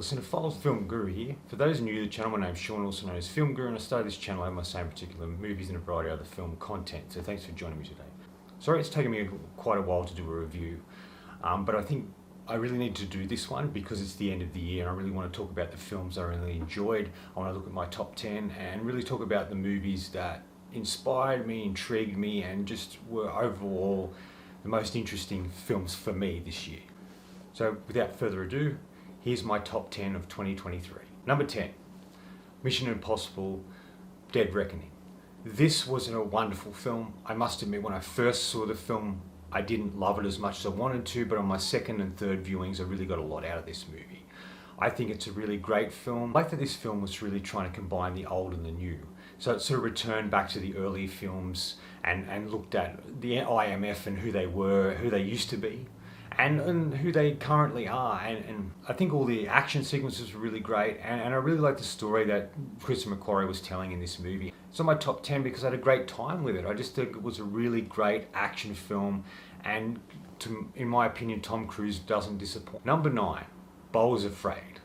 Cinephiles Film Guru here. For those new to the channel, my name's Sean, also known as Film Guru, and I started this channel over my same particular movies and a variety of other film content, so thanks for joining me today. Sorry it's taken me quite a while to do a review, but I think I really need to do this one because it's the end of the year and I really want to talk about the films I really enjoyed. I want to look at my top 10 and really talk about the movies that inspired me, intrigued me, and just were overall the most interesting films for me this year. So without further ado, here's my top 10 of 2023. Number 10, Mission Impossible Dead Reckoning. This was a wonderful film. I must admit, when I first saw the film, I didn't love it as much as I wanted to, but on my second and third viewings, I really got a lot out of this movie. I think it's a really great film. I like that this film was really trying to combine the old and the new. So it sort of returned back to the early films and looked at the IMF and who they were, who they used to be, and who they currently are. And I think all the action sequences were really great, and I really like the story that Christopher McQuarrie was telling in this movie. It's on my top 10 because I had a great time with it. I just think it was a really great action film, and in my opinion, Tom Cruise doesn't disappoint. Number 9, Beau is Afraid.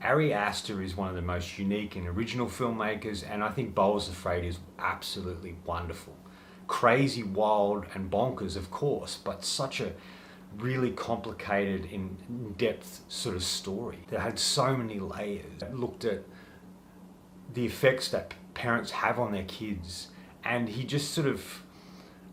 Ari Aster is one of the most unique and original filmmakers, and I think Beau is Afraid is absolutely wonderful. Crazy, wild, and bonkers, of course, but such a really complicated, in-depth sort of story that had so many layers. It looked at the effects that parents have on their kids, and he just sort of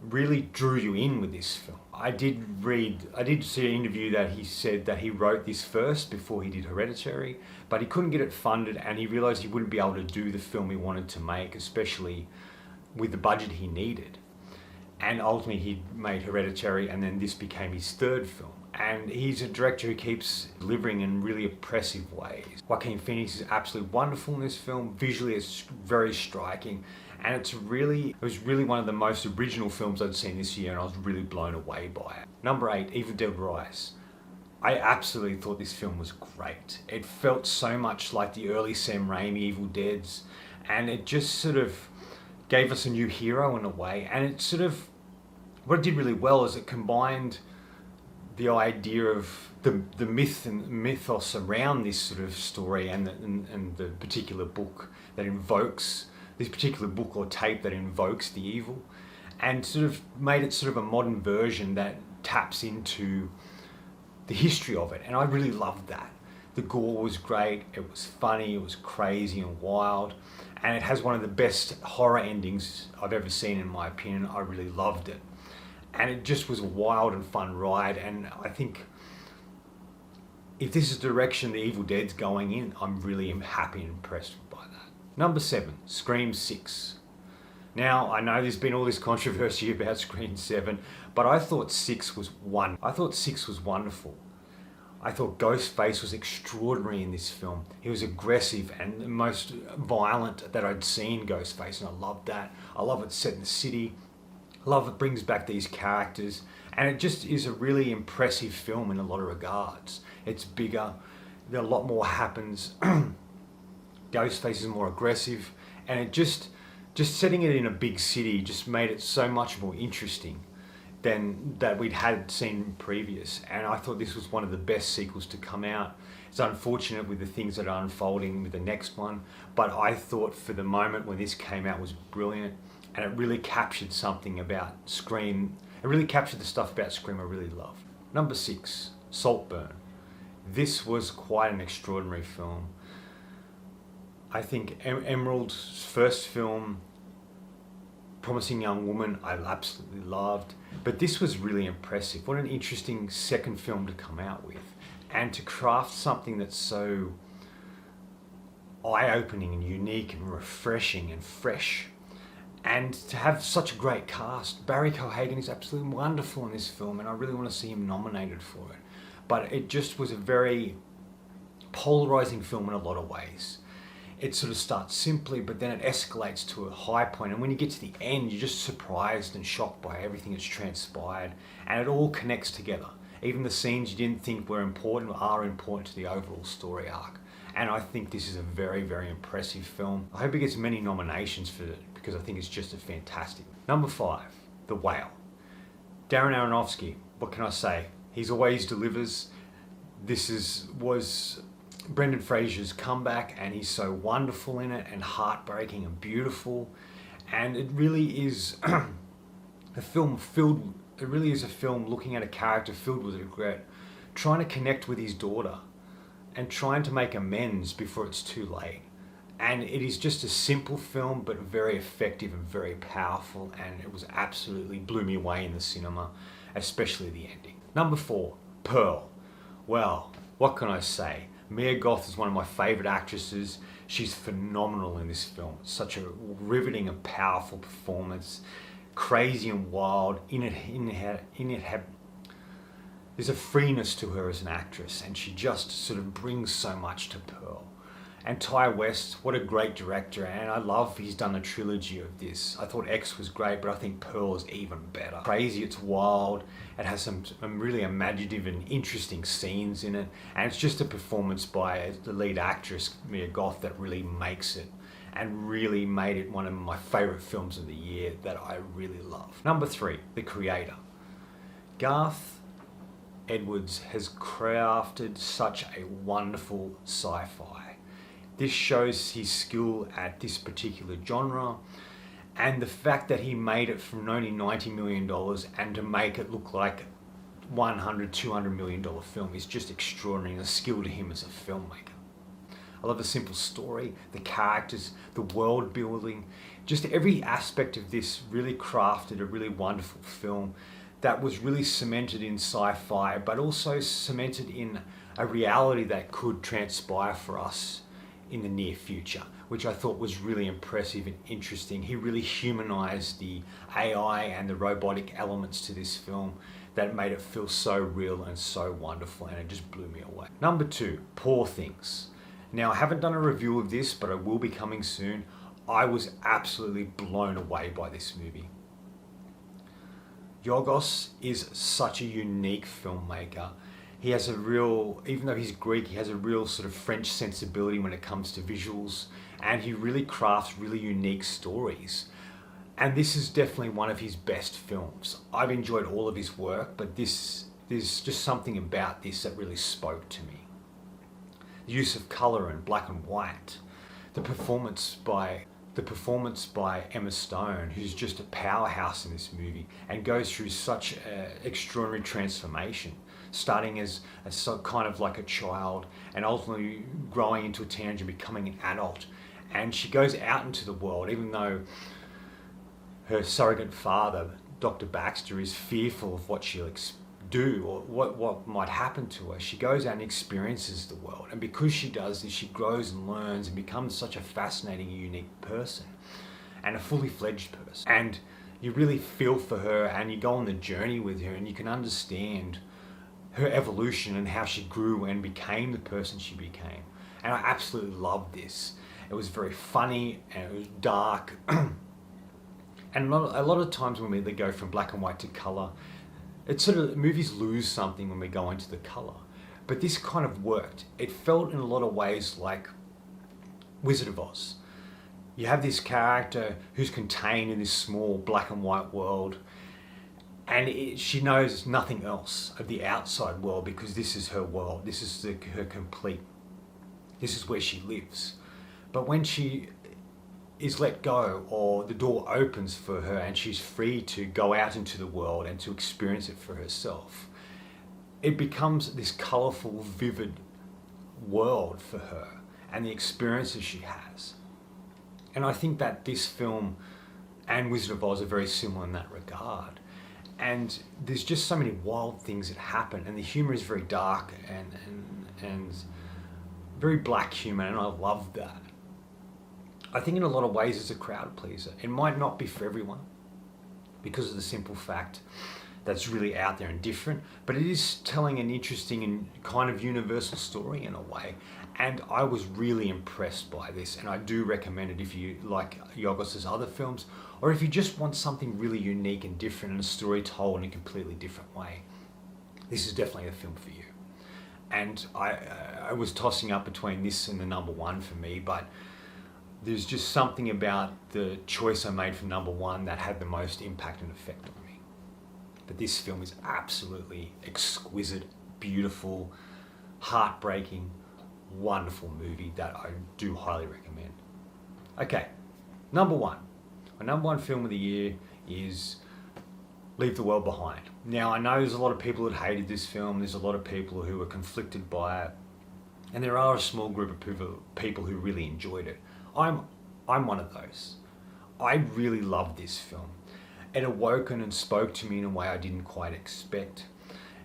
really drew you in with this film. I did see an interview that he said that he wrote this first before he did Hereditary, but he couldn't get it funded, and he realized he wouldn't be able to do the film he wanted to make, especially with the budget he needed. And ultimately he made Hereditary, and then this became his third film. And he's a director who keeps delivering in really impressive ways. Joaquin Phoenix is absolutely wonderful in this film. Visually it's very striking, and it was really one of the most original films I'd seen this year, and I was really blown away by it. Number 8, Evil Dead Rise. I absolutely thought this film was great. It felt so much like the early Sam Raimi Evil Deads, and it just sort of gave us a new hero in a way. And it sort of, what it did really well is it combined the idea of the myth and mythos around this sort of story and the particular book that invokes, this particular book or tape that invokes the evil, and sort of made it sort of a modern version that taps into the history of it. And I really loved that. The gore was great, it was funny, it was crazy and wild, and it has one of the best horror endings I've ever seen, in my opinion. I really loved it. And it just was a wild and fun ride, and I think if this is the direction the Evil Dead's going in, I'm really happy and impressed by that. Number 7, Scream 6. Now, I know there's been all this controversy about Scream 7, but I thought 6 was wonderful. I thought Ghostface was extraordinary in this film. He was aggressive and the most violent that I'd seen Ghostface, and I loved that. I love it set in the city. I love it brings back these characters, and it just is a really impressive film in a lot of regards. It's bigger, a lot more happens. Ghostface is more aggressive, and it just setting it in a big city just made it so much more interesting than that we'd had seen previous. And I thought this was one of the best sequels to come out. It's unfortunate with the things that are unfolding with the next one, but I thought for the moment when this came out was brilliant, and it really captured something about Scream. It really captured the stuff about Scream I really loved. Number 6, Saltburn. This was quite an extraordinary film. I think Emerald's first film, Promising Young Woman, I absolutely loved, but this was really impressive. What an interesting second film to come out with, and to craft something that's so eye-opening and unique and refreshing and fresh, and to have such a great cast. Barry Cohagen is absolutely wonderful in this film, and I really want to see him nominated for it. But it just was a very polarizing film in a lot of ways. It sort of starts simply, but then it escalates to a high point, and when you get to the end, you're just surprised and shocked by everything that's transpired, and it all connects together. Even the scenes you didn't think were important are important to the overall story arc. And I think this is a very, very impressive film. I hope it gets many nominations for it, because I think it's just a fantastic. Number 5, The Whale. Darren Aronofsky, what can I say? He's always delivers. This was Brendan Fraser's comeback, and he's so wonderful in it and heartbreaking and beautiful. And it really is a film filled, it really is a film looking at a character filled with regret, trying to connect with his daughter and trying to make amends before it's too late. And it is just a simple film, but very effective and very powerful, and it was absolutely blew me away in the cinema, especially the ending. Number 4, Pearl. Well, what can I say? Mia Goth is one of my favourite actresses. She's phenomenal in this film. Such a riveting and powerful performance, crazy and wild. There's a freeness to her as an actress, and she just sort of brings so much to Pearl. And Ty West, what a great director, and I love he's done a trilogy of this. I thought X was great, but I think Pearl is even better. Crazy, it's wild, it has some really imaginative and interesting scenes in it, and it's just a performance by the lead actress, Mia Goth, that really makes it, and really made it one of my favourite films of the year that I really love. Number 3, The Creator. Garth Edwards has crafted such a wonderful sci-fi. This shows his skill at this particular genre, and the fact that he made it from only $90 million and to make it look like $100-200 million film is just extraordinary, and a skill to him as a filmmaker. I love the simple story, the characters, the world building, just every aspect of this really crafted a really wonderful film that was really cemented in sci-fi, but also cemented in a reality that could transpire for us in the near future, which I thought was really impressive and interesting. He really humanized the AI and the robotic elements to this film that made it feel so real and so wonderful, and it just blew me away. Number 2, Poor Things. Now, I haven't done a review of this, but I will be coming soon. I was absolutely blown away by this movie. Yorgos is such a unique filmmaker. He has a real, even though he's Greek, he has a real sort of French sensibility when it comes to visuals, and he really crafts really unique stories. And this is definitely one of his best films. I've enjoyed all of his work, but there's just something about this that really spoke to me. The use of colour and black and white, the performance by Emma Stone, who's just a powerhouse in this movie and goes through such an extraordinary transformation, starting as kind of like a child and ultimately growing into a teenager and becoming an adult. And she goes out into the world, even though her surrogate father, Dr. Baxter, is fearful of what she'll do or what might happen to her. She goes out and experiences the world, and because she does this, she grows and learns and becomes such a fascinating, unique person and a fully fledged person. And you really feel for her, and you go on the journey with her, and you can understand her evolution and how she grew and became the person she became. And I absolutely loved this. It was very funny and it was dark. And a lot of times when they go from black and white to colour, it's sort of, movies lose something when we go into the colour. But this kind of worked. It felt in a lot of ways like Wizard of Oz. You have this character who's contained in this small black and white world, and she knows nothing else of the outside world because this is her world. This is her complete. This is where she lives. But when she is let go, or the door opens for her and she's free to go out into the world and to experience it for herself, it becomes this colourful, vivid world for her and the experiences she has. And I think that this film and Wizard of Oz are very similar in that regard. And there's just so many wild things that happen, and the humour is very dark and very black humour, and I love that. I think in a lot of ways it's a crowd pleaser. It might not be for everyone because of the simple fact that it's really out there and different, but it is telling an interesting and kind of universal story in a way. And I was really impressed by this, and I do recommend it if you like Yorgos's other films, or if you just want something really unique and different and a story told in a completely different way. This is definitely a film for you. And I was tossing up between this and the number 1 for me, but there's just something about the choice I made for number 1 that had the most impact and effect on me. But this film is absolutely exquisite, beautiful, heartbreaking, wonderful movie that I do highly recommend. Okay, number one. My number one film of the year is Leave the World Behind. Now, I know there's a lot of people that hated this film, there's a lot of people who were conflicted by it, and there are a small group of people who really enjoyed it. I'm one of those. I really loved this film. It awoke and spoke to me in a way I didn't quite expect.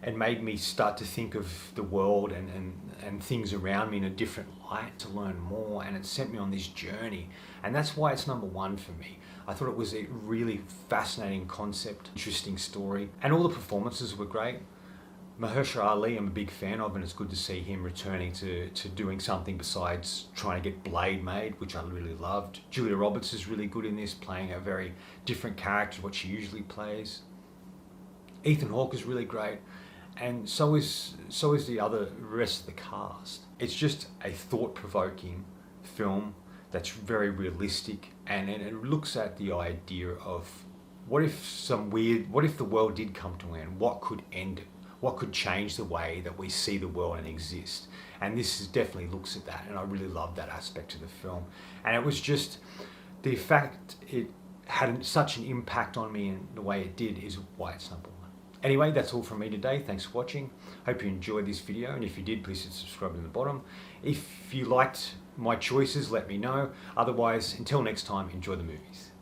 It made me start to think of the world and things around me in a different light, to learn more, and it sent me on this journey. And that's why it's number one for me. I thought it was a really fascinating concept, interesting story, and all the performances were great. Mahershala Ali, I'm a big fan of, and it's good to see him returning to doing something besides trying to get Blade made, which I really loved. Julia Roberts is really good in this, playing a very different character to what she usually plays. Ethan Hawke is really great, and so is the rest of the cast. It's just a thought-provoking film that's very realistic, and it looks at the idea of what if the world did come to an end? What could end it? What could change the way that we see the world and exist? And this definitely looks at that, and I really love that aspect of the film. And it was just the fact it had such an impact on me in the way it did is why it's number one. Anyway, that's all from me today. Thanks for watching. Hope you enjoyed this video, and if you did, please hit subscribe in the bottom. If you liked my choices, let me know. Otherwise, until next time, enjoy the movies.